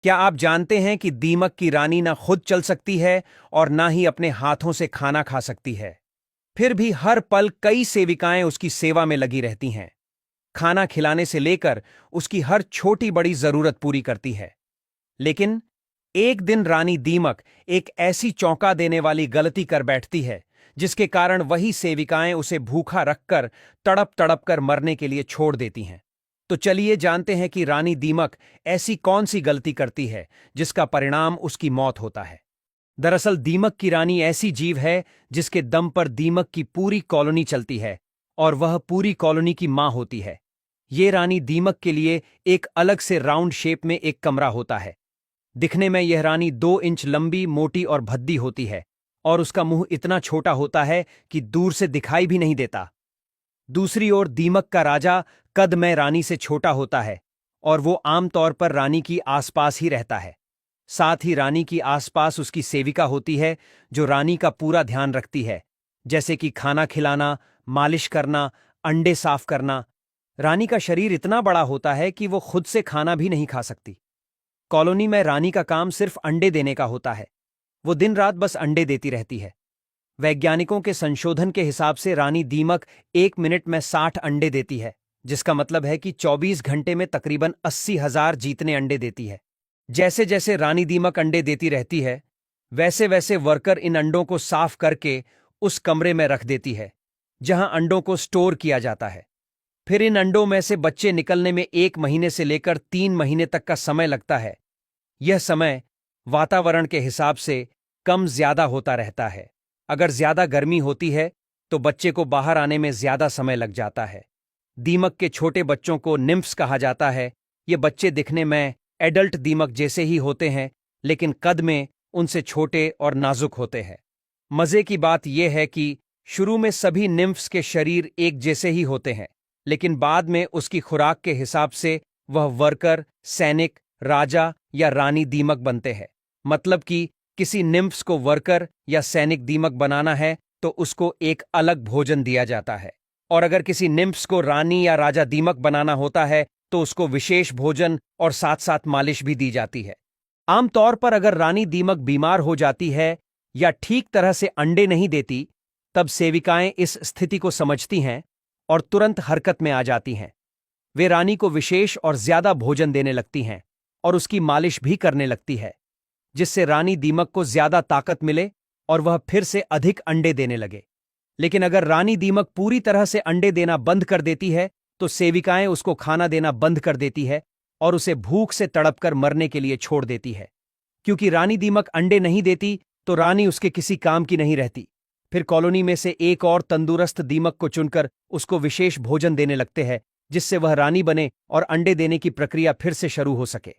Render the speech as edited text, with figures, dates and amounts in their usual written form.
क्या आप जानते हैं कि दीमक की रानी ना खुद चल सकती है और ना ही अपने हाथों से खाना खा सकती है। फिर भी हर पल कई सेविकाएं उसकी सेवा में लगी रहती हैं। खाना खिलाने से लेकर उसकी हर छोटी बड़ी जरूरत पूरी करती है। लेकिन एक दिन रानी दीमक एक ऐसी चौंका देने वाली गलती कर बैठती है जिसके कारण वही सेविकाएं उसे भूखा रखकर तड़प तड़प कर मरने के लिए छोड़ देती हैं। तो चलिए जानते हैं कि रानी दीमक ऐसी कौन सी गलती करती है जिसका परिणाम उसकी मौत होता है। दरअसल दीमक की रानी ऐसी जीव है जिसके दम पर दीमक की पूरी कॉलोनी चलती है और वह पूरी कॉलोनी की मां होती है। ये रानी दीमक के लिए एक अलग से राउंड शेप में एक कमरा होता है। दिखने में यह रानी 2 इंच लंबी, मोटी और भद्दी होती है और उसका मुंह इतना छोटा होता है कि दूर से दिखाई भी नहीं देता। दूसरी ओर दीमक का राजा कद में रानी से छोटा होता है और वो आमतौर पर रानी की आसपास ही रहता है। साथ ही रानी की आसपास उसकी सेविका होती है जो रानी का पूरा ध्यान रखती है, जैसे कि खाना खिलाना, मालिश करना, अंडे साफ करना। रानी का शरीर इतना बड़ा होता है कि वो खुद से खाना भी नहीं खा सकती। कॉलोनी में रानी का काम सिर्फ अंडे देने का होता है। वो दिन रात बस अंडे देती रहती है। वैज्ञानिकों के संशोधन के हिसाब से रानी दीमक 1 मिनट में 60 अंडे देती है, जिसका मतलब है कि 24 घंटे में तकरीबन 80,000 जीतने अंडे देती है। जैसे जैसे रानी दीमक अंडे देती रहती है, वैसे वैसे वर्कर इन अंडों को साफ करके उस कमरे में रख देती है जहां अंडों को स्टोर किया जाता है। फिर इन अंडों में से बच्चे निकलने में 1 महीने से लेकर 3 महीने तक का समय लगता है। यह समय वातावरण के हिसाब से कम ज्यादा होता रहता है। अगर ज्यादा गर्मी होती है तो बच्चे को बाहर आने में ज्यादा समय लग जाता है। दीमक के छोटे बच्चों को निम्फ्स कहा जाता है। ये बच्चे दिखने में एडल्ट दीमक जैसे ही होते हैं, लेकिन कद में उनसे छोटे और नाजुक होते हैं। मजे की बात यह है कि शुरू में सभी निम्फ्स के शरीर एक जैसे ही होते हैं, लेकिन बाद में उसकी खुराक के हिसाब से वह वर्कर, सैनिक, राजा या रानी दीमक बनते हैं। मतलब कि किसी निम्फ्स को वर्कर या सैनिक दीमक बनाना है तो उसको एक अलग भोजन दिया जाता है, और अगर किसी निम्फ्स को रानी या राजा दीमक बनाना होता है तो उसको विशेष भोजन और साथ साथ मालिश भी दी जाती है। आमतौर पर अगर रानी दीमक बीमार हो जाती है या ठीक तरह से अंडे नहीं देती, तब सेविकाएं इस स्थिति को समझती हैं और तुरंत हरकत में आ जाती हैं। वे रानी को विशेष और ज्यादा भोजन देने लगती हैं और उसकी मालिश भी करने लगती है, जिससे रानी दीमक को ज्यादा ताकत मिले और वह फिर से अधिक अंडे देने लगे। लेकिन अगर रानी दीमक पूरी तरह से अंडे देना बंद कर देती है तो सेविकाएं उसको खाना देना बंद कर देती है और उसे भूख से तड़पकर मरने के लिए छोड़ देती है। क्योंकि रानी दीमक अंडे नहीं देती तो रानी उसके किसी काम की नहीं रहती। फिर कॉलोनी में से एक और तंदुरुस्त दीमक को चुनकर उसको विशेष भोजन देने लगते हैं, जिससे वह रानी बने और अंडे देने की प्रक्रिया फिर से शुरू हो सके।